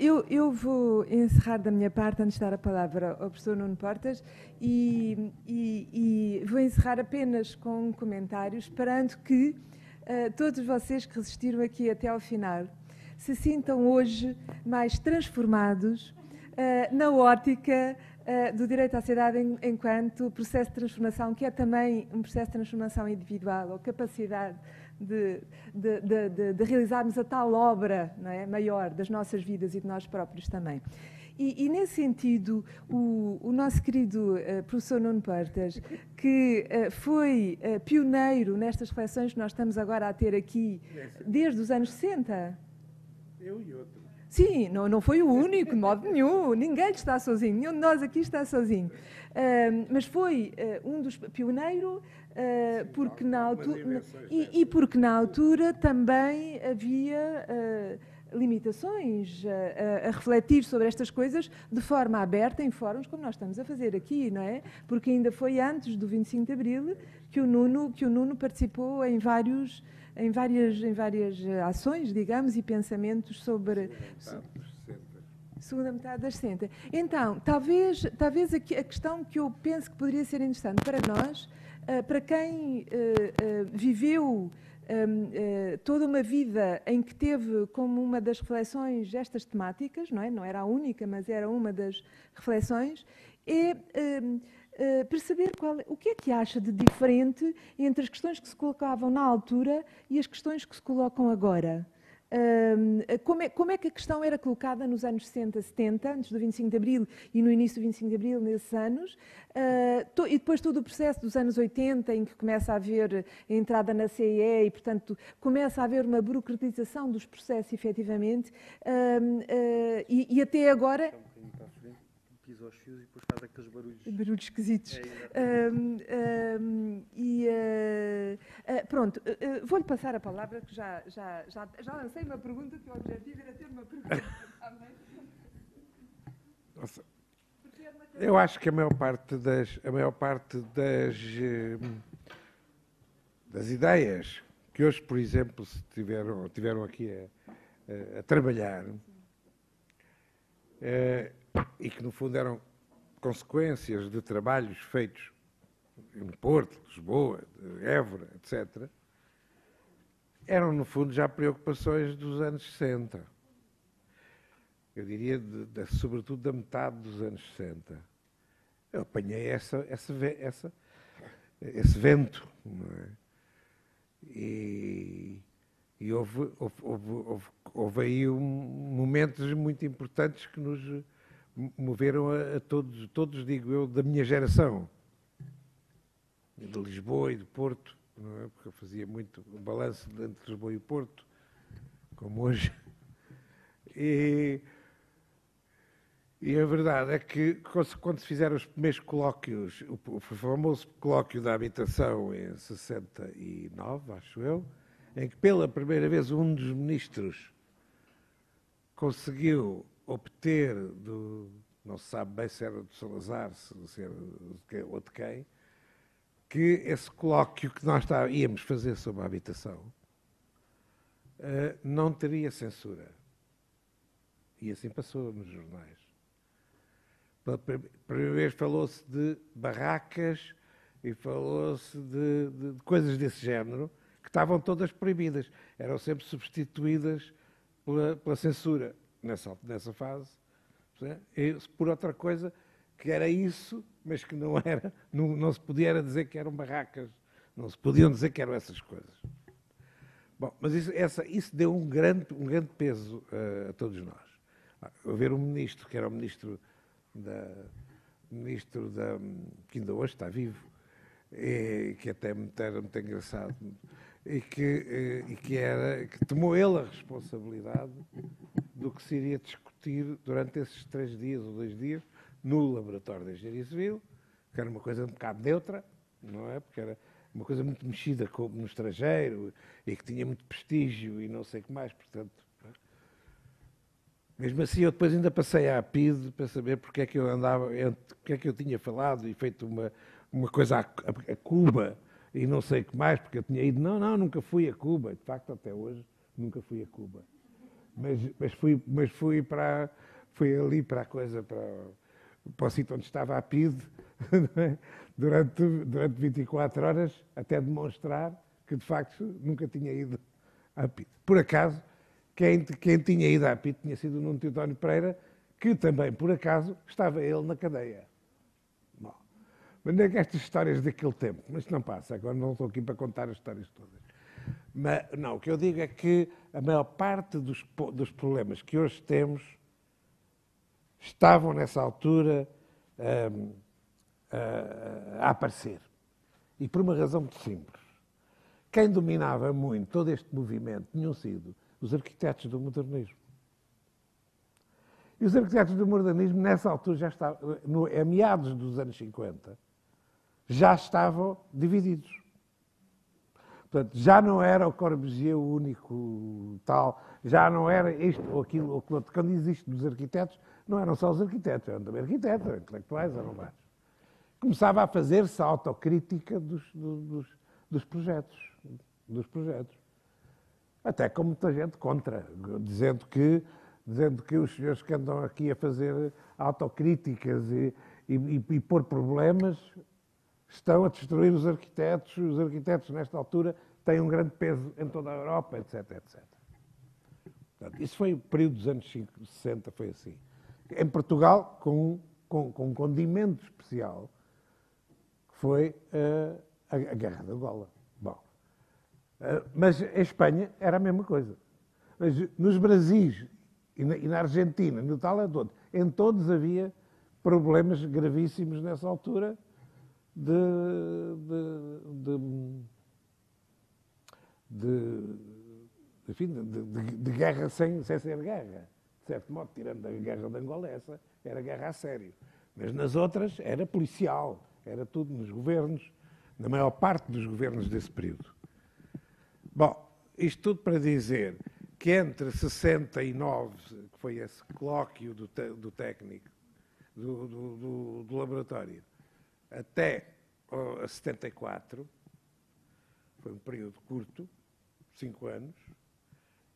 eu vou encerrar da minha parte, antes de dar a palavra ao professor Nuno Portas, e vou encerrar apenas com um comentário, esperando que todos vocês que resistiram aqui até ao final se sintam hoje mais transformados na ótica do direito à cidade enquanto processo de transformação, que é também um processo de transformação individual, ou capacidade de realizarmos a tal obra, não é, maior das nossas vidas e de nós próprios também. E nesse sentido, o nosso querido professor Nuno Portas, que foi pioneiro nestas reflexões que nós estamos agora a ter aqui desde os anos 60. Eu e outro. Sim, não foi o único, de modo nenhum. Ninguém está sozinho, nenhum de nós aqui está sozinho. Mas foi um dos pioneiros, porque na altura, porque na altura também havia limitações a refletir sobre estas coisas de forma aberta em fóruns como nós estamos a fazer aqui, não é? Porque ainda foi antes do 25 de Abril que o Nuno participou em várias ações, digamos, e pensamentos sobre segunda metade das 60. Então, talvez a questão que eu penso que poderia ser interessante para nós, para quem viveu toda uma vida em que teve como uma das reflexões estas temáticas, não é? Não era a única, mas era uma das reflexões, é perceber o que é que acha de diferente entre as questões que se colocavam na altura e as questões que se colocam agora. Como é que a questão era colocada nos anos 60, 70, antes do 25 de Abril e no início do 25 de Abril, nesses anos, e depois todo o processo dos anos 80, em que começa a haver a entrada na CEE e, portanto, começa a haver uma burocratização dos processos, efetivamente, e até agora... Piso aos fios e depois faz aqueles barulhos. Barulhos esquisitos. Pronto, vou-lhe passar a palavra, que já lancei uma pergunta, que o objetivo era ter uma pergunta. Nossa, eu acho que a maior parte das ideias que hoje, por exemplo, tiveram aqui a trabalhar, e que, no fundo, eram consequências de trabalhos feitos em Porto, Lisboa, Évora, etc., eram, no fundo, já preocupações dos anos 60. Eu diria, sobretudo, da metade dos anos 60. Eu apanhei esse vento, não é? E houve aí momentos muito importantes que nos moveram a todos, digo eu, da minha geração, de Lisboa e de Porto, não é? Porque eu fazia muito o balanço entre Lisboa e Porto, como hoje. E a verdade é que, quando se fizeram os primeiros colóquios, o famoso colóquio da habitação em 69, acho eu, em que pela primeira vez um dos ministros conseguiu obter, não se sabe bem se era do Salazar, se era ou de quem, que esse colóquio que nós íamos fazer sobre a habitação não teria censura. E assim passou nos jornais. Pela primeira vez falou-se de barracas e falou-se de coisas desse género, que estavam todas proibidas. Eram sempre substituídas pela censura nessa fase, por outra coisa que era isso, mas que não era, não se podia dizer que eram barracas, não se podiam dizer que eram essas coisas. Bom, mas isso deu um grande peso a todos nós. Haver um ministro, que era o ministro que ainda hoje está vivo, que até era muito engraçado, e que tomou ele a responsabilidade do que se iria discutir durante esses 3 dias ou 2 dias no Laboratório de Engenharia Civil, que era uma coisa um bocado neutra, não é? Porque era uma coisa muito mexida no estrangeiro e que tinha muito prestígio e não sei o que mais, portanto... Mesmo assim, eu depois ainda passei à PIDE para saber porque é que eu andava, porque é que eu tinha falado e feito uma coisa a Cuba e não sei o que mais, porque eu tinha ido, nunca fui a Cuba, de facto, até hoje, nunca fui a Cuba. fui ali para a coisa, para o sítio onde estava a PIDE, durante 24 horas, até demonstrar que, de facto, nunca tinha ido à PIDE. Por acaso, quem tinha ido à PIDE tinha sido o Nuno Teotónio Pereira, que também, por acaso, estava ele na cadeia. Bom, mas é que estas histórias daquele tempo, mas isto não passa, agora não estou aqui para contar as histórias todas. Mas, não, o que eu digo é que a maior parte dos problemas que hoje temos estavam nessa altura a aparecer. E por uma razão muito simples. Quem dominava muito todo este movimento tinham sido os arquitetos do modernismo. E os arquitetos do modernismo, nessa altura, já estavam, a meados dos anos 50, já estavam divididos. Portanto, já não era o Corbusier o único tal, já não era isto ou aquilo ou aquilo outro. Quando existe dos arquitetos, não eram só os arquitetos, eram também arquitetos, eram intelectuais, eram vários. Começava a fazer-se a autocrítica dos projetos. Até com muita gente contra, dizendo que os senhores que andam aqui a fazer autocríticas e pôr problemas estão a destruir os arquitetos. Os arquitetos, nesta altura, têm um grande peso em toda a Europa, etc, etc. Portanto, isso foi o período dos anos 60, foi assim. Em Portugal, com um condimento especial, que foi a Guerra de Angola. Bom, mas em Espanha era a mesma coisa. Mas nos Brasis e na Argentina, no tal é todo, em todos havia problemas gravíssimos nessa altura de guerra sem ser guerra. De certo modo, tirando a Guerra de Angola, essa era guerra a sério. Mas nas outras era policial, era tudo nos governos, na maior parte dos governos desse período. Bom, isto tudo para dizer que entre 69, que foi esse colóquio do técnico, do laboratório, até a 74, foi um período curto, 5 anos,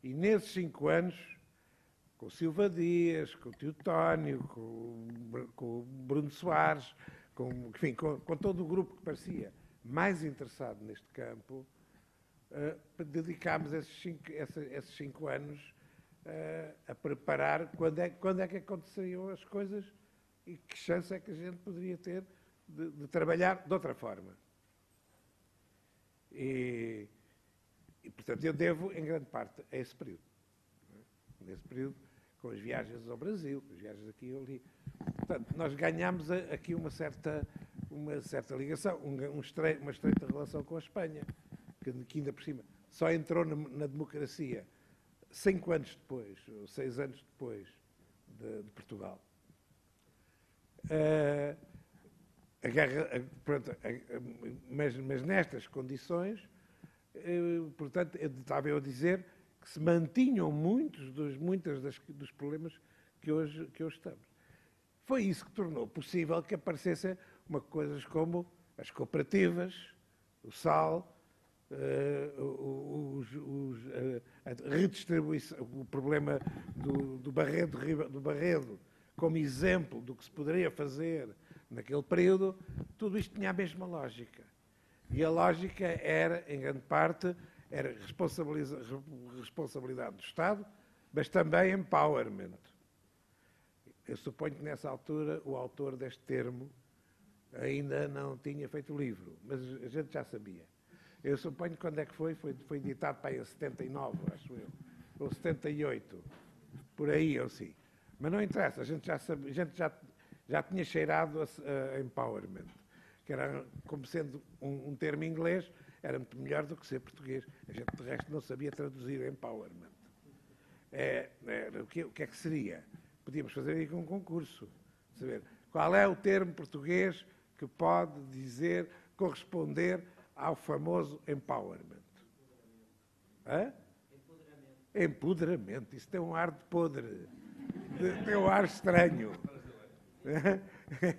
e nesses 5 anos, com o Silva Dias, com o Teotónio, com o Bruno Soares, enfim, com todo o grupo que parecia mais interessado neste campo, dedicámos esses 5 anos a preparar quando é que aconteceriam as coisas e que chance é que a gente poderia ter de trabalhar de outra forma. E, portanto, eu devo, em grande parte, a esse período. Nesse período, com as viagens ao Brasil, as viagens aqui e ali. Portanto, nós ganhámos aqui uma certa ligação, uma estreita relação com a Espanha, que ainda por cima só entrou na democracia 5 anos depois, ou 6 anos depois de Portugal. A guerra, pronto, mas nestas condições, portanto, estava eu a dizer que se mantinham muitos dos problemas que hoje estamos. Foi isso que tornou possível que aparecessem coisas como as cooperativas, o sal, a redistribuição, o problema do Barredo como exemplo do que se poderia fazer naquele período. Tudo isto tinha a mesma lógica. E a lógica era, em grande parte, era responsabilidade do Estado, mas também empowerment. Eu suponho que nessa altura o autor deste termo ainda não tinha feito o livro, mas a gente já sabia. Eu suponho que quando é que foi editado para aí em 79, acho eu, ou 78, por aí ou assim. Mas não interessa, a gente já tinha cheirado a empowerment, que era, como sendo um termo inglês, era muito melhor do que ser português. A gente, de resto, não sabia traduzir empowerment. O que é que seria? Podíamos fazer aí um concurso. Saber qual é o termo português que pode corresponder ao famoso empowerment. Hã? Empoderamento. Isso tem um ar de podre. Tem um ar estranho.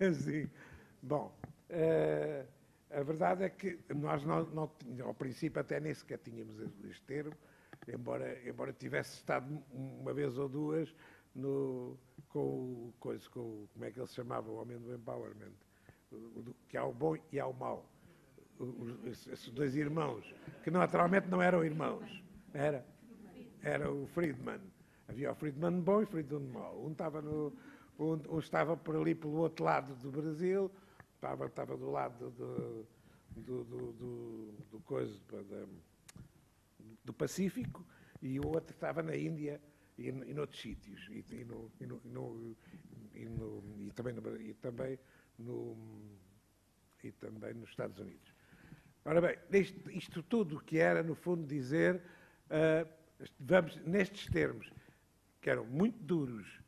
Assim. Bom, a verdade é que nós, ao princípio, até nem sequer tínhamos este termo, embora tivesse estado uma vez ou duas como é que ele se chamava, o homem do empowerment, que há o bom e há o mau. Esses dois irmãos, que naturalmente não eram irmãos, era o Friedman. Havia o Friedman bom e o Friedman mau. Um estava por ali pelo outro lado do Brasil, estava do lado do Pacífico, e o outro estava na Índia e noutros sítios, e também nos Estados Unidos. Ora bem, isto tudo que era, no fundo, dizer, vamos, nestes termos, que eram muito duros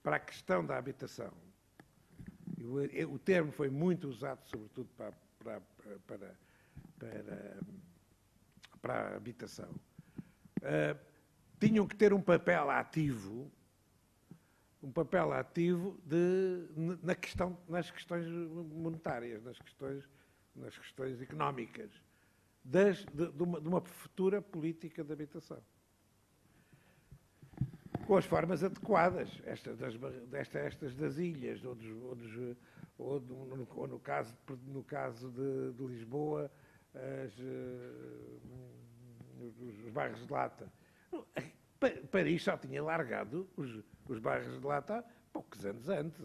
para a questão da habitação, o termo foi muito usado, sobretudo, para a habitação, tinham que ter um papel ativo nas questões monetárias, nas questões económicas, de uma futura política de habitação. Com as formas adequadas, estas das ilhas, ou no caso de Lisboa, os bairros de lata. Paris só tinha largado os bairros de lata poucos anos antes.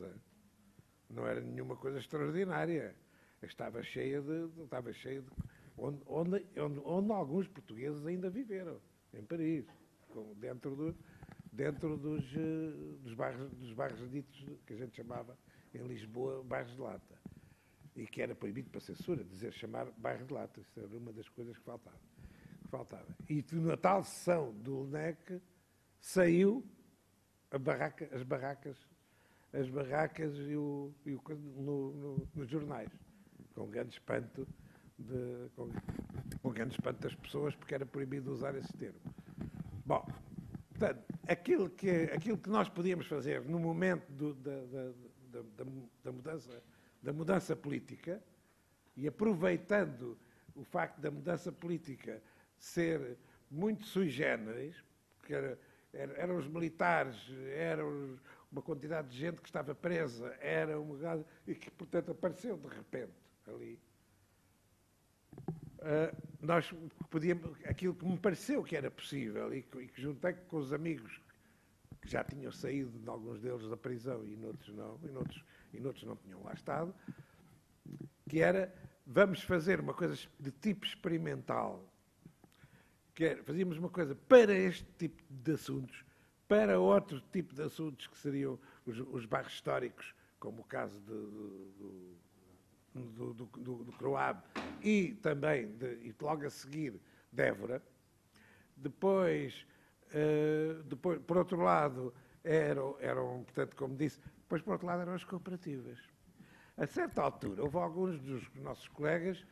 Não era nenhuma coisa extraordinária. Estava cheia de onde alguns portugueses ainda viveram, em Paris, dentro dos bairros ditos, que a gente chamava em Lisboa, bairros de lata. E que era proibido para censura chamar bairro de lata. Isso era uma das coisas que faltava. E na tal sessão do LNEC saiu as barracas nos jornais, com grande espanto das pessoas, porque era proibido usar esse termo. Bom, portanto, aquilo que nós podíamos fazer no momento da mudança política, e aproveitando o facto da mudança política ser muito sui generis, porque eram os militares, eram uma quantidade de gente que estava presa, e que, portanto, apareceu de repente ali. Nós podíamos, aquilo que me pareceu que era possível, e que juntei com os amigos que já tinham saído, de alguns deles, da prisão, e noutros não tinham lá estado, que era, vamos fazer uma coisa de tipo experimental, fazíamos uma coisa para este tipo de assuntos, para outro tipo de assuntos que seriam os bairros históricos, como o caso do Croab, e também, e logo a seguir, de Évora. Depois, por outro lado, eram, portanto, como disse, depois, por outro lado, eram as cooperativas. A certa altura, houve alguns dos nossos colegas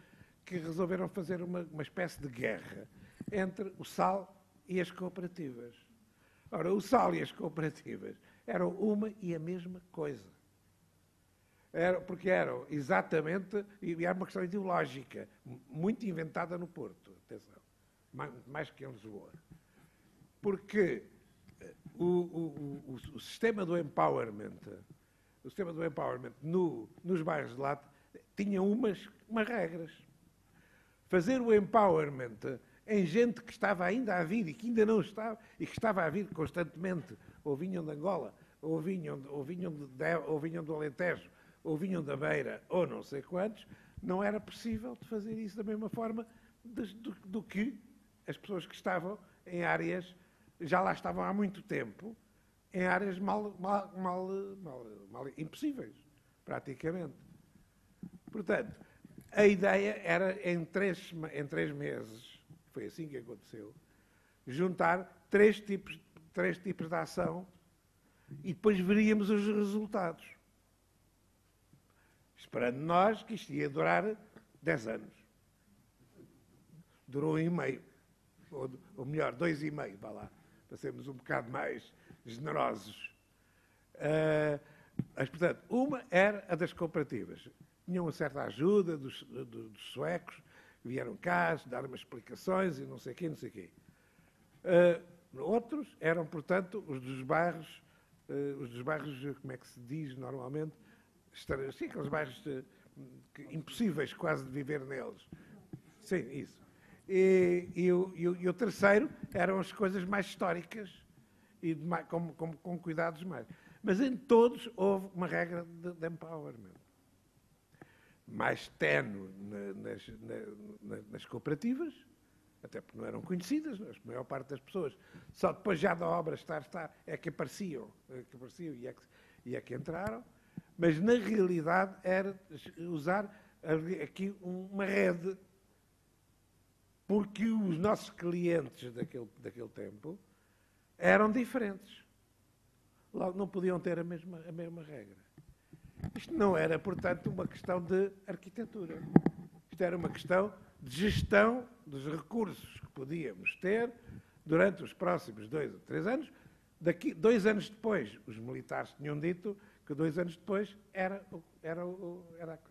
que resolveram fazer uma espécie de guerra entre o SAL e as cooperativas. Ora, o SAL e as cooperativas eram uma e a mesma coisa. Porque eram exatamente, e era uma questão ideológica, muito inventada no Porto, atenção, mais que em Lisboa. Porque o sistema do empowerment, nos bairros de lata, tinha umas regras. Fazer o empowerment em gente que estava ainda a vir e que ainda não estava, e que estava a vir constantemente, ou vinham de Angola, ou vinham do Alentejo, ou vinham da Beira, ou não sei quantos, não era possível de fazer isso da mesma forma do que as pessoas que estavam em áreas, já lá estavam há muito tempo, em áreas impossíveis, praticamente. Portanto, a ideia era, em três meses, foi assim que aconteceu, juntar três tipos de ação e depois veríamos os resultados. Esperando nós que isto ia durar 10 anos. Durou 1 ano e meio. Ou melhor, 2 anos e meio, vá lá, para sermos um bocado mais generosos. Mas, portanto, uma era a das cooperativas. Tinham uma certa ajuda dos suecos, vieram cá dar umas explicações e não sei o quê. Outros eram, portanto, os dos bairros, como é que se diz normalmente? Sim, aqueles bairros impossíveis quase de viver neles. Sim, isso. E o terceiro eram as coisas mais históricas e com cuidados mais. Mas em todos houve uma regra de empowerment. Mais ténue nas cooperativas, até porque não eram conhecidas, a maior parte das pessoas. Só depois já da obra é que apareciam e é que entraram. Mas, na realidade, era usar aqui uma rede, porque os nossos clientes daquele tempo eram diferentes. Logo, não podiam ter a mesma regra. Isto não era, portanto, uma questão de arquitetura. Isto era uma questão de gestão dos recursos que podíamos ter durante os próximos 2 ou 3 anos. 2 anos depois, os militares tinham dito que 2 anos depois era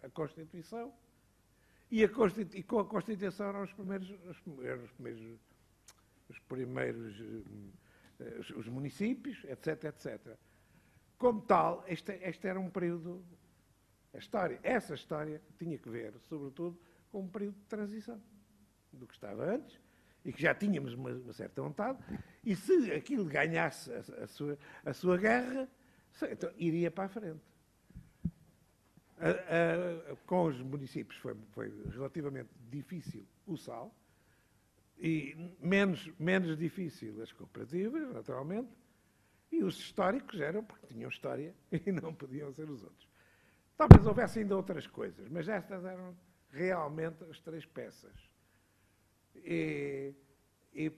a Constituição. E com a Constituição eram os municípios, etc, etc. Como tal, este era um período... Essa história tinha que ver, sobretudo, com um período de transição do que estava antes, e que já tínhamos uma certa vontade, e se aquilo ganhasse a sua guerra, então, iria para a frente. Com os municípios foi relativamente difícil o SAL, e menos difícil as cooperativas, naturalmente, e os históricos eram porque tinham história e não podiam ser os outros. Talvez houvesse ainda outras coisas, mas estas eram realmente as 3 peças. E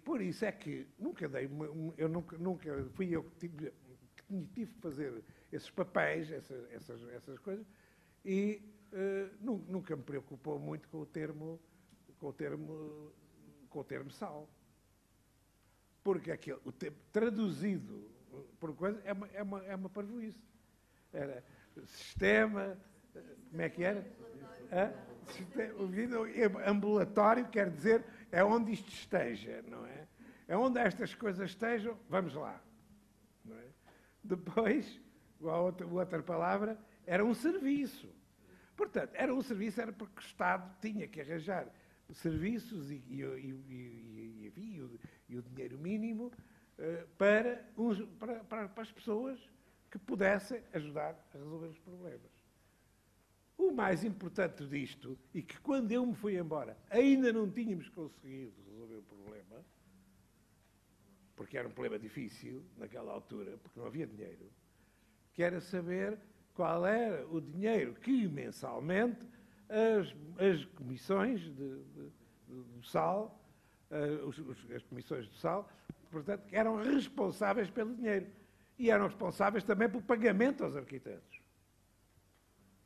por isso é que nunca fui eu que tive que fazer esses papéis, essas coisas, e nunca me preocupou muito com o termo SAL. Porque o termo traduzido por coisa é uma parvoíce. Era sistema, como é que era? Ambulatório quer dizer é onde isto esteja, não é? É onde estas coisas estejam, vamos lá. Não é? Depois, a outra palavra, era um serviço. Portanto, era porque o Estado tinha que arranjar serviços e o dinheiro mínimo para as pessoas que pudessem ajudar a resolver os problemas. O mais importante disto, e que quando eu me fui embora ainda não tínhamos conseguido resolver o problema, porque era um problema difícil naquela altura, porque não havia dinheiro, que era saber qual era o dinheiro que mensalmente as comissões do SAL, as comissões do SAL, portanto, eram responsáveis pelo dinheiro. E eram responsáveis também pelo pagamento aos arquitetos.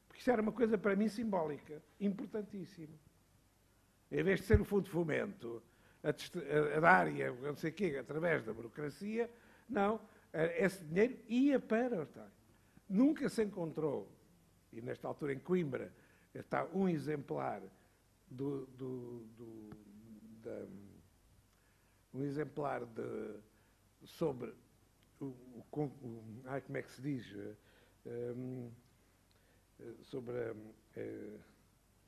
Porque isso era uma coisa, para mim, simbólica, importantíssima. Em vez de ser o fundo de fomento, a dar-lhe, não sei o quê, através da burocracia, não, esse dinheiro ia para o Estado. Nunca se encontrou, e nesta altura em Coimbra está um exemplar sobre como é que se diz? Sobre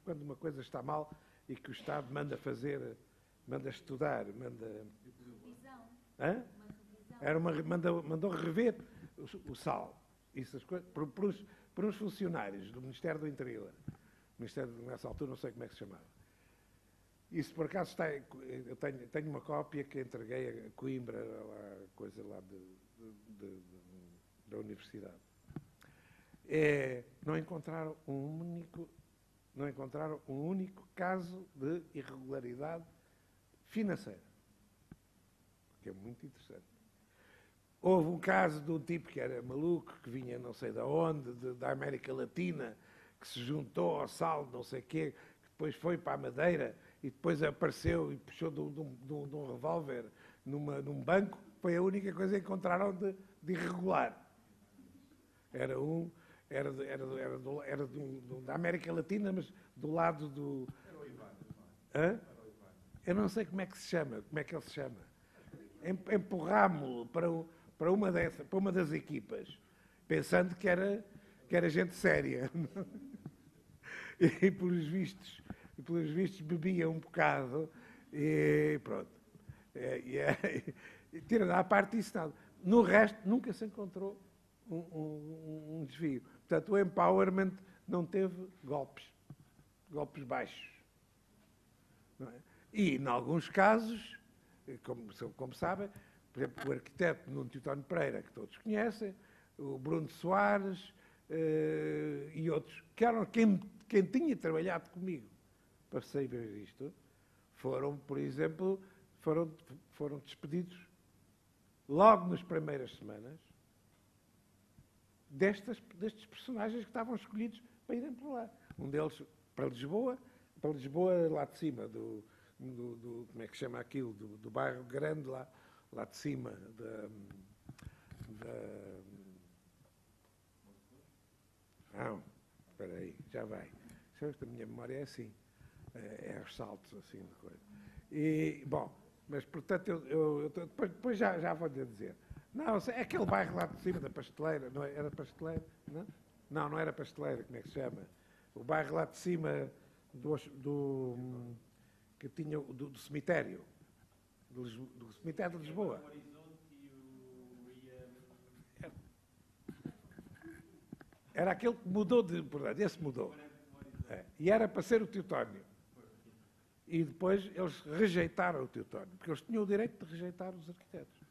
quando uma coisa está mal e que o Estado manda fazer, manda estudar, manda... Mandou rever o SAL. Essas coisas, por uns funcionários do Ministério do Interior. Nessa altura não sei como é que se chamava. Isso, por acaso, está... Eu tenho uma cópia que entreguei a Coimbra, coisa lá da universidade. Não encontraram um único caso de irregularidade financeira, que é muito interessante. Houve um caso de um tipo que era maluco, que vinha não sei de onde, da América Latina, que se juntou ao SAL, não sei o quê, que depois foi para a Madeira e depois apareceu e puxou de um revólver num banco. Foi a única coisa que encontraram de irregular. Era da América Latina, mas do lado do... Hã? Eu não sei como é que se chama, como é que ele se chama. empurrámo-lo para uma das equipas, pensando que era gente séria. E pelos vistos bebia um bocado e pronto. Tirando à parte isso nada. No resto, nunca se encontrou um desvio. Portanto, o empowerment não teve golpes baixos. Não é? E, em alguns casos, como sabem, por exemplo, o arquiteto Nuno Teutónio Pereira, que todos conhecem, o Bruno Soares e outros, que eram quem tinha trabalhado comigo para saber isto, foram, por exemplo, foram despedidos logo nas primeiras semanas destes personagens que estavam escolhidos para irem para lá. Um deles para Lisboa lá de cima, como é que chama aquilo, do bairro grande lá de cima, não, espera aí, já vai. A minha memória é assim, é aos saltos, assim, de coisa. E, bom, mas, portanto, eu depois já vou-lhe dizer. Não, é aquele bairro lá de cima da Pasteleira, não era Pasteleira? Não era Pasteleira, como é que se chama? O bairro lá de cima que tinha do cemitério, do cemitério de Lisboa. Era aquele que mudou de... Portanto, esse mudou. E era para ser o Teutónio. E depois eles rejeitaram o Teutónio, porque eles tinham o direito de rejeitar os arquitetos.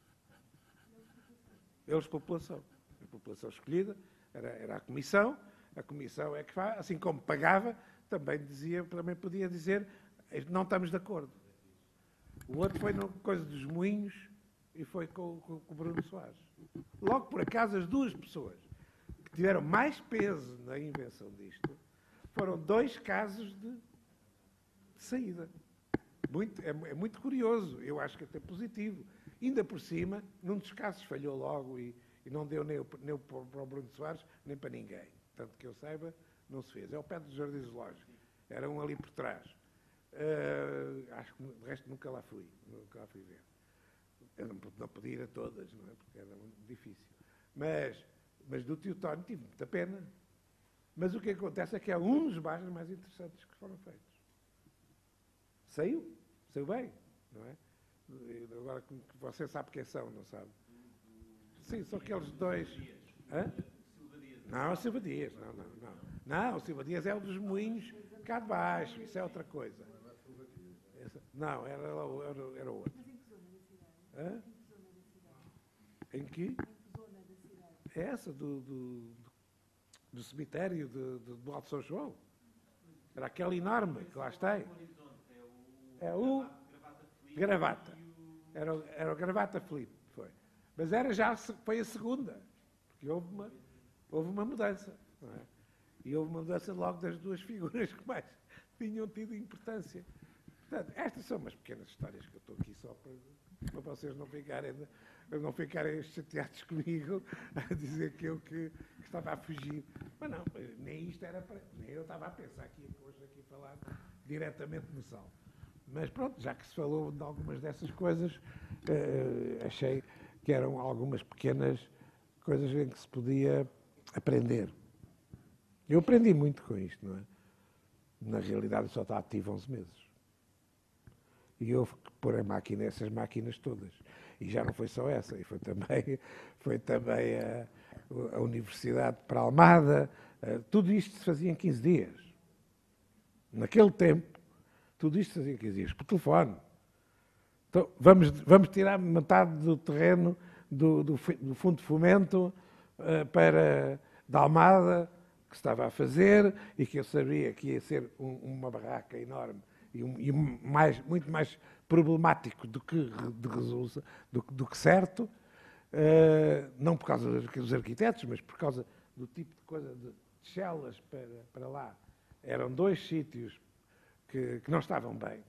Eles, população. A população escolhida era a comissão é que faz, assim como pagava, também podia dizer, não estamos de acordo. O outro foi na coisa dos moinhos e foi com o Bruno Soares. Logo, por acaso, as duas pessoas que tiveram mais peso na invenção disto foram 2 casos de saída. É muito curioso, eu acho que até positivo. Ainda por cima, num dos casos falhou logo e não deu nem para o Bruno Soares, nem para ninguém. Tanto que eu saiba, não se fez. É ao pé do Jardim Zoológico. Era um ali por trás. Acho que, de resto, nunca lá fui ver. Eu não podia ir a todas, não é? Porque era muito difícil. Mas do Teutónio tive muita pena. Mas o que acontece é que é um dos bairros mais interessantes que foram feitos. Saiu bem, não é? Agora, você sabe quem são, não sabe? Sim, são aqueles 2... Hã? Não, o Silva Dias, não. Não, o Silva Dias é o dos moinhos cá de baixo, isso é outra coisa. Não, era outro. Hã? Em que? Essa do cemitério do Alto São João. Era aquele enorme que lá está. É o Gravata. Era o Gravata Filipe, foi. Mas foi a segunda, porque houve uma mudança, não é? E houve uma mudança logo das 2 figuras que mais tinham tido importância. Portanto, estas são umas pequenas histórias que eu estou aqui só para vocês não ficarem chateados comigo a dizer que eu que estava a fugir. Mas não, nem isto era para... Nem eu estava a pensar hoje aqui falar diretamente no sal. Mas pronto, já que se falou de algumas dessas coisas, achei que eram algumas pequenas coisas em que se podia aprender. Eu aprendi muito com isto, não é? Na realidade, eu só está ativo 11 meses. E houve que pôr essas máquinas todas. E já não foi só essa, e foi também a Universidade para Almada. Tudo isto se fazia em 15 dias. Naquele tempo, tudo isto se fazia em 15 dias, por telefone. Então, vamos tirar metade do terreno do Fundo de Fomento da Almada, que estava a fazer, e que eu sabia que ia ser uma barraca enorme e muito mais problemático do que certo, não por causa dos arquitetos, mas por causa do tipo de coisa de celas para lá. Eram 2 sítios que não estavam bem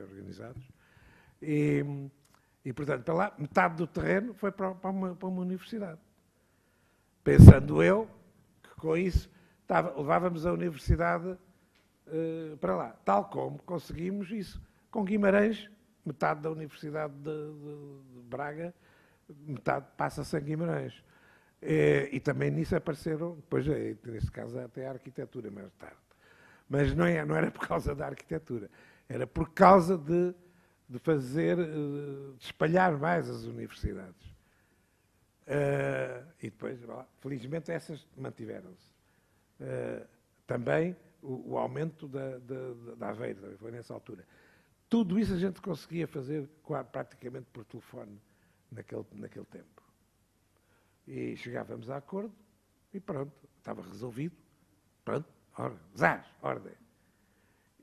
organizados. E, portanto, para lá, metade do terreno foi para uma universidade. Pensando eu que com isso levávamos a universidade para lá. Tal como conseguimos isso com Guimarães, metade da Universidade de Braga, metade passa-se em Guimarães. E também nisso apareceram, depois, neste caso, até a arquitetura mais tarde. Mas não era por causa da arquitetura, era por causa de espalhar mais as universidades. E depois, felizmente, essas mantiveram-se. Também o aumento da Aveiro, também foi nessa altura. Tudo isso a gente conseguia fazer praticamente por telefone naquele tempo. E chegávamos a acordo e pronto, estava resolvido. Pronto, ordem.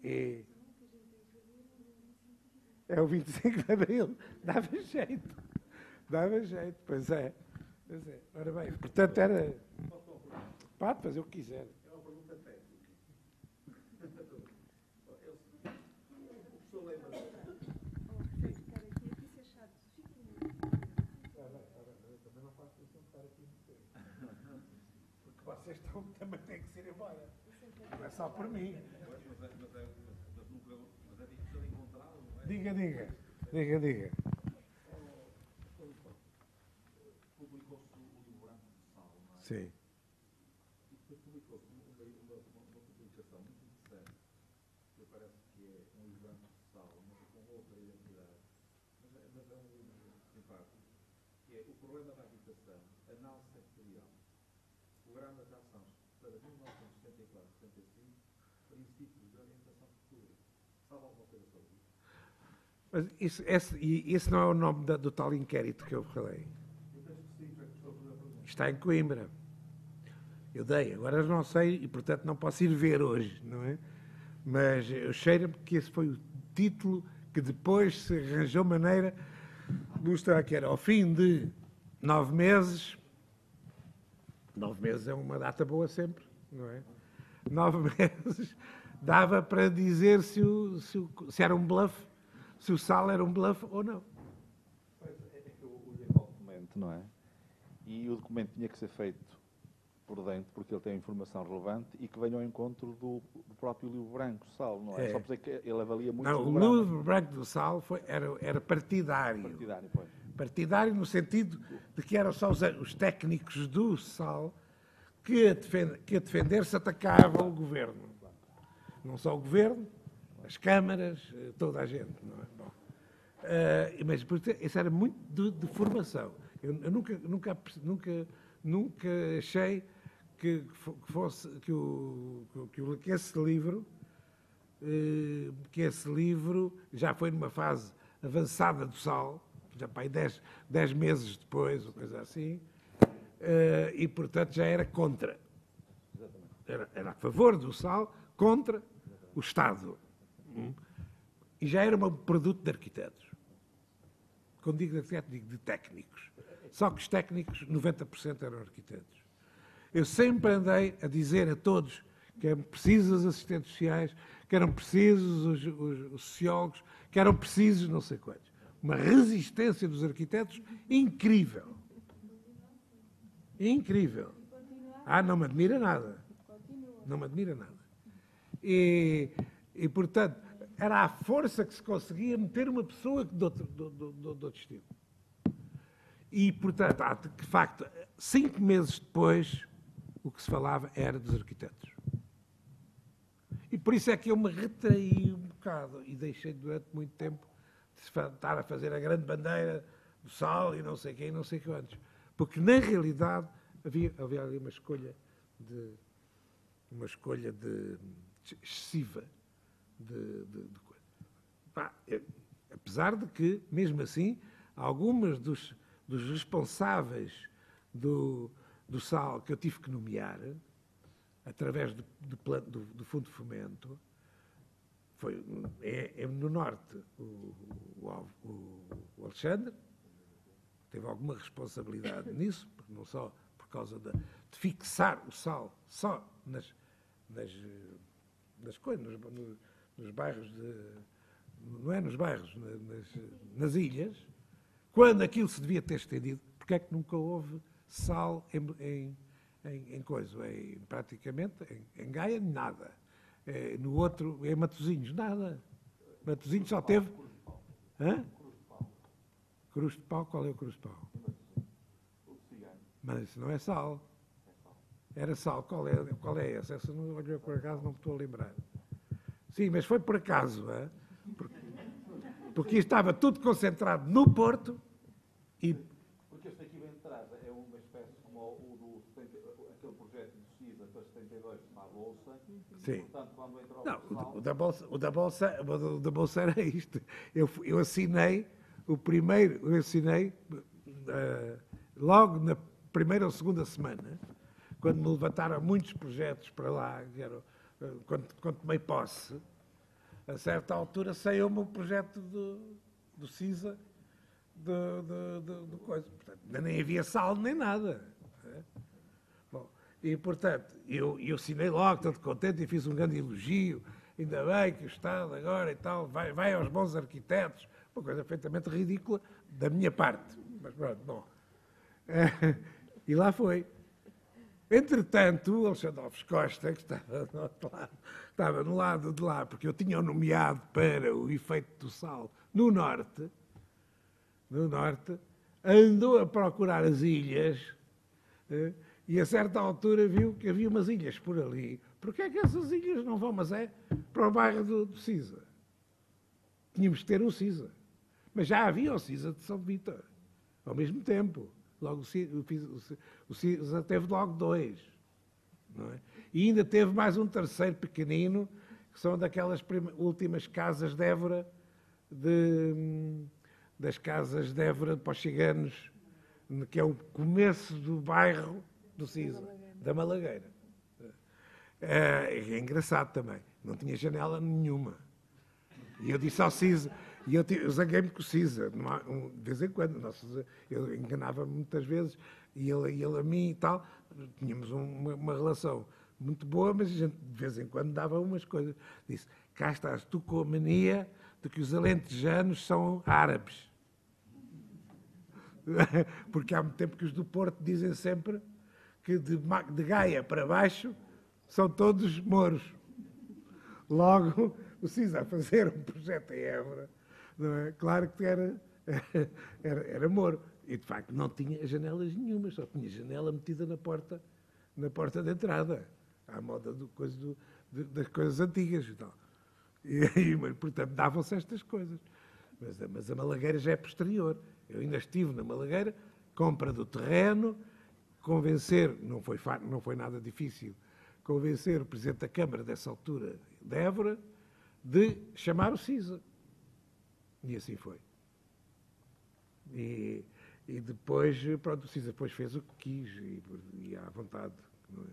E é o 25 de Abril, dava jeito, pois é. Ora bem, portanto era... Pode fazer o que quiser. É uma pergunta técnica. O professor lembra... Também não faço questão de estar aqui muito tempo. Porque vocês também têm que ir embora. Não é só por mim. Mas é difícil encontrá-lo, não é? Diga. Publicou-se o livro branco de Sal, não é? Sim. E depois publicou-se uma publicação muito interessante, que parece que é um livro branco de Sal, mas com outra identidade. Mas é um livro simpático, que é O Problema da Habitação, Análise Sectorial, Programa de Ações para 1974-75, Princípios de Orientação Futura. Sabe alguma coisa sobre isso? Mas esse não é o nome do tal inquérito que eu falei? Eu penso que sim, está em Coimbra. Eu dei, agora não sei e, portanto, não posso ir ver hoje, não é? Mas eu cheiro-me que esse foi o título que depois se arranjou maneira de mostrar que era ao fim de 9 meses. 9 meses é uma data boa sempre, não é? 9 meses dava para dizer se era um bluff, se o Sal era um bluff ou não. É que eu olhei para o documento, não é? E o documento tinha que ser feito por dentro, porque ele tem informação relevante e que venha ao encontro do próprio livro branco, Sal, não é? Só por dizer que ele avalia muito não, o livro branco do Sal era partidário. Partidário, pois. Partidário no sentido de que eram só os técnicos do Sal que a defender se atacavam o governo. Não só o governo, as câmaras, toda a gente, não é? Bom, mas isso era muito de formação. Eu nunca achei que esse livro já foi numa fase avançada do Sal, já para aí 10 meses depois, ou coisa assim, e portanto já era contra. Era a favor do Sal, contra o Estado. E já era um produto de arquitetos. Quando digo de arquitetos, digo de técnicos. Só que os técnicos, 90% eram arquitetos. Eu sempre andei a dizer a todos que eram precisos os assistentes sociais, que eram precisos os sociólogos, que eram precisos não sei quantos. Uma resistência dos arquitetos incrível. Incrível. Não me admira nada. Não me admira nada. E portanto, era a força que se conseguia meter uma pessoa de outro estilo. E, portanto, de facto, 5 meses depois, o que se falava era dos arquitetos. E por isso é que eu me retraí um bocado e deixei durante muito tempo de estar a fazer a grande bandeira do Sal e não sei quem, não sei quantos. Porque, na realidade, havia ali uma escolha excessiva de coisa. Apesar de que, mesmo assim, algumas dos responsáveis do Sal que eu tive que nomear, através do Fundo de Fomento, é no Norte o Alexandre, teve alguma responsabilidade nisso, porque não só por causa de fixar o Sal só nas coisas, nos bairros não é nos bairros, nas ilhas, quando aquilo se devia ter estendido, porque é que nunca houve Sal em coisa? Praticamente, em Gaia, nada. No outro, em Matosinhos, nada. Matosinhos só teve... Cruz de pau, qual é o cruz de pau? O cigano. Mas isso não é sal. Era sal, qual é essa? Essa não olhou por acaso, não me estou a lembrar. Sim, mas foi por acaso, porque estava tudo concentrado no Porto e... Porque este aqui bem de trás é uma espécie como aquele projeto do CISA para 72 na Bolsa. Sim. Portanto, quando entra o Não, pessoal... o da Bolsa era isto. Eu assinei o primeiro, logo na primeira ou segunda semana, quando me levantaram muitos projetos para lá, quando tomei posse, a certa altura saiu-me o projeto do CISA, do coisa. Portanto, nem havia sal nem nada. Bom, e, portanto, eu assinei logo, todo contente, e fiz um grande elogio. Ainda bem que o Estado agora e tal vai aos bons arquitetos. Uma coisa perfeitamente ridícula da minha parte. Mas pronto, bom. E lá foi. Entretanto, o Alexandre Alves Costa, que estava no outro lado, estava no lado de lá, porque eu tinha nomeado para o efeito do sal no norte, andou a procurar as ilhas e a certa altura viu que havia umas ilhas por ali. Porquê é que essas ilhas não vão, mas é para o bairro do Cisa? Tínhamos que ter o Cisa. Mas já havia o Cisa de São Vítor, ao mesmo tempo. Logo o Cisa teve logo 2. Não é? E ainda teve mais um terceiro pequenino, que são daquelas últimas casas de Évora, das casas de Évora para os ciganos, que é o começo do bairro do Cisa, da Malagueira. É engraçado também, não tinha janela nenhuma. E eu disse ao Cisa, e eu zanguei-me com o Cisa, de vez em quando, eu enganava-me muitas vezes, e ele a mim e tal, tínhamos uma relação muito boa, mas a gente de vez em quando dava umas coisas. Disse, cá estás tu com a mania de que os alentejanos são árabes. Porque há muito tempo que os do Porto dizem sempre que de Gaia para baixo são todos mouros. Logo, o Cisa a fazer um projeto em Évora, não é? Claro que era moro. E, de facto, não tinha janelas nenhumas, só tinha janela metida na porta de entrada, à moda das coisas antigas e tal. Portanto, davam-se estas coisas. Mas a Malagueira já é posterior. Eu ainda estive na Malagueira, compra do terreno, convencer, não foi nada difícil, convencer o Presidente da Câmara, dessa altura, de Évora, de chamar o Cisa. E assim foi. E depois, pronto, o Cisa depois fez o que quis, e à vontade, não é?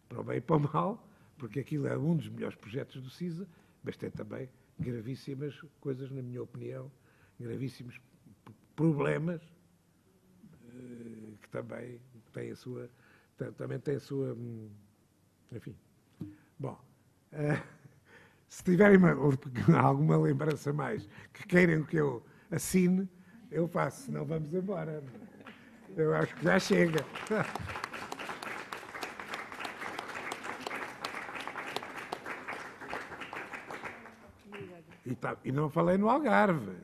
Para o bem e para o mal, porque aquilo é um dos melhores projetos do Cisa, mas tem também gravíssimas coisas, na minha opinião, gravíssimos problemas, que também têm a sua, enfim. Bom, se tiverem alguma lembrança mais que queiram que eu assine, eu faço, senão vamos embora. Eu acho que já chega. E não falei no Algarve.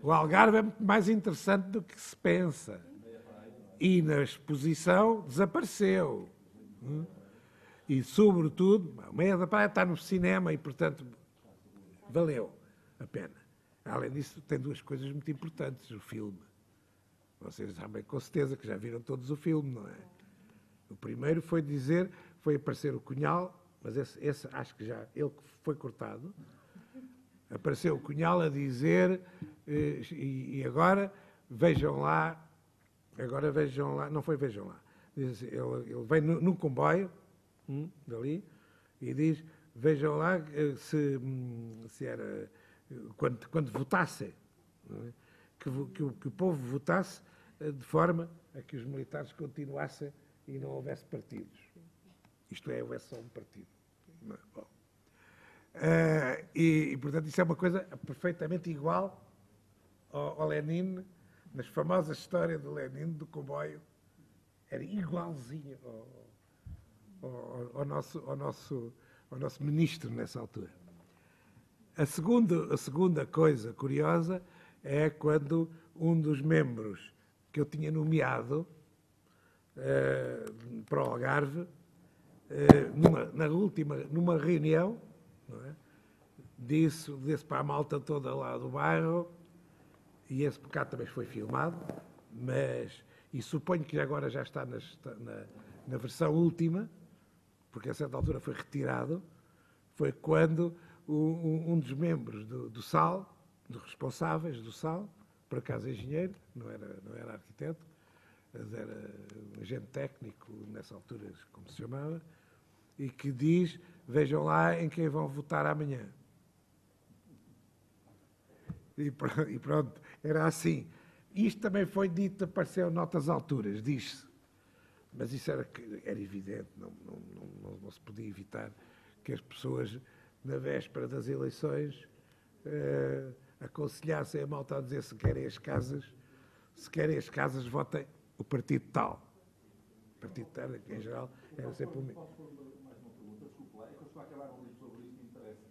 O Algarve é muito mais interessante do que se pensa. E na exposição desapareceu. E, sobretudo, a Meia da Praia está no cinema e, portanto, valeu a pena. Além disso, tem 2 coisas muito importantes. O filme. Vocês sabem com certeza que já viram todos o filme, não é? O primeiro foi aparecer o Cunhal, mas esse acho que já, ele foi cortado. Apareceu o Cunhal a dizer, e agora vejam lá, não foi vejam lá, ele vem no comboio, dali, e diz, vejam lá se era, quando votassem, é? que o povo votasse de forma a que os militares continuassem e não houvesse partidos. Isto é, houvesse só um partido. Bom. Portanto, isso é uma coisa perfeitamente igual ao Lenin, nas famosas histórias do Lenin, do comboio, era igualzinho ao nosso ministro nessa altura. A segunda coisa curiosa é quando um dos membros que eu tinha nomeado para o Algarve, numa reunião, não é? disse para a malta toda lá do bairro, e esse bocado também foi filmado, e suponho que agora já está na versão última, porque a certa altura foi retirado, foi quando um dos membros do SAL, dos responsáveis do SAL, por acaso engenheiro, não era arquiteto, mas era um agente técnico, nessa altura, como se chamava, e que diz, vejam lá em quem vão votar amanhã. E pronto, era assim. Isto também foi dito, apareceu noutras alturas, diz-se. Mas isso era evidente, não se podia evitar que as pessoas, na véspera das eleições, aconselhassem a malta a dizer se querem as casas, votem o partido tal. O partido tal, em geral, era sempre o mesmo. Posso pôr mais uma pergunta? Desculpe lá, é que eu estou a acabar um livro sobre isto e interessa.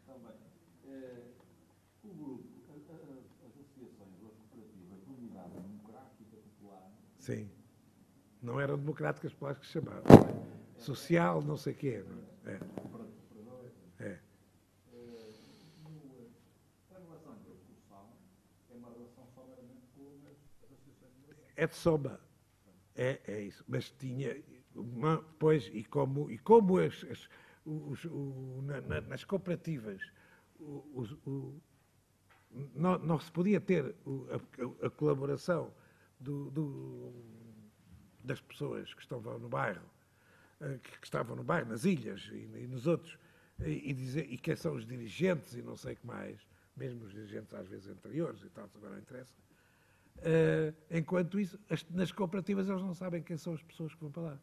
Também. O grupo, as associações, as cooperativas, dominadas democrática, popular. Sim. Não eram democráticas populares que se chamavam. Social, não sei o quê. Não é? É. A relação entre o SAL é uma relação somente com as associações. É de soma. É isso. Mas tinha. Pois, e como nas cooperativas não se podia ter a colaboração das pessoas que estavam no bairro, nas ilhas e nos outros, e quem são os dirigentes e não sei o que mais, mesmo os dirigentes às vezes anteriores e tal, agora não interessa. Enquanto isso, nas cooperativas eles não sabem quem são as pessoas que vão para lá.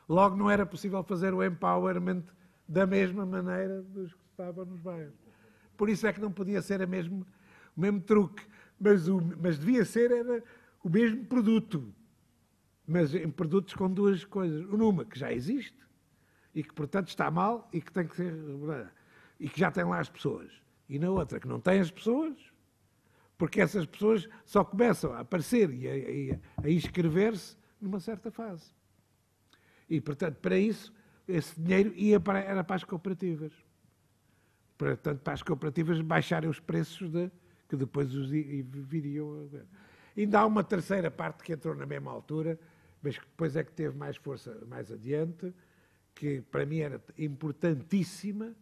Logo não era possível fazer o empowerment da mesma maneira dos que estavam nos bairros. Por isso é que não podia ser o mesmo truque, mas devia ser era o mesmo produto, mas em produtos com duas coisas. Uma que já existe e que, portanto, está mal e que tem que ser e que já tem lá as pessoas. E na outra que não tem as pessoas, porque essas pessoas só começam a aparecer e a inscrever-se numa certa fase. E, portanto, para isso, esse dinheiro era para as cooperativas. Portanto, para as cooperativas baixarem os preços que depois os viriam a ver. Ainda há uma terceira parte que entrou na mesma altura, mas que depois é que teve mais força mais adiante, que para mim era importantíssima,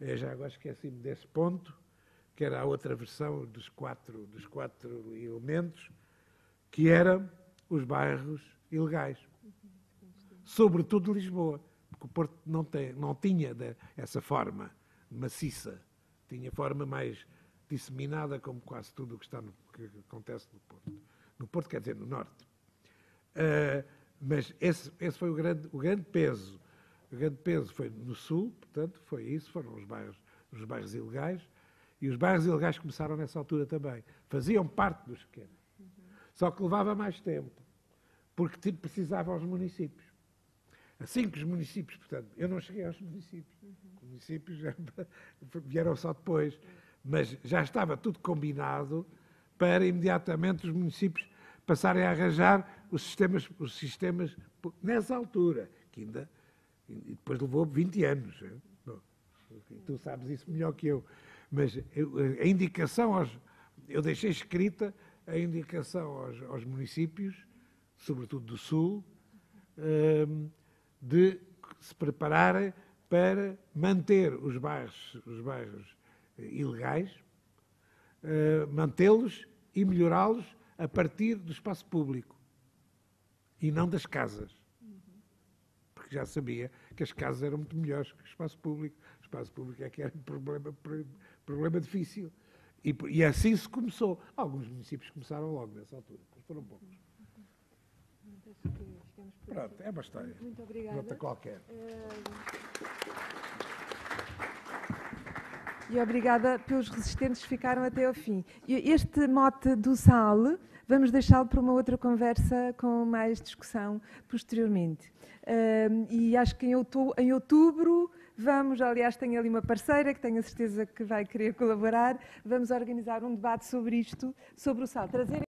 já agora esqueci-me desse ponto, que era a outra versão dos quatro elementos, que eram os bairros ilegais. Sobretudo Lisboa, porque o Porto não tinha essa forma maciça, tinha forma mais disseminada, como quase tudo o que acontece no Porto. No Porto, quer dizer, no Norte. Mas esse foi o grande peso. O grande peso foi no Sul, portanto, foi isso, foram os bairros ilegais, e os bairros ilegais começaram nessa altura também. Faziam parte dos pequenos. Só que levava mais tempo, porque precisavam os municípios. Assim que os municípios, portanto, eu não cheguei aos municípios. Os municípios vieram só depois. Mas já estava tudo combinado para imediatamente os municípios passarem a arranjar os sistemas nessa altura, que ainda e depois levou 20 anos. Tu sabes isso melhor que eu. Mas a indicação eu deixei escrita a indicação aos municípios, sobretudo do Sul, de se prepararem para manter os bairros ilegais, mantê-los e melhorá-los a partir do espaço público e não das casas. Porque já sabia que as casas eram muito melhores que o espaço público. O espaço público é que era um problema difícil. E assim se começou. Alguns municípios começaram logo nessa altura, mas foram poucos. Pronto, é uma história. Muito obrigada. Nota qualquer. E obrigada pelos resistentes que ficaram até ao fim. Este mote do SAL, vamos deixá-lo para uma outra conversa com mais discussão posteriormente. E acho que em outubro Vamos, aliás, tenho ali uma parceira que tenho a certeza que vai querer colaborar. Vamos organizar um debate sobre isto, sobre o sal. Trazer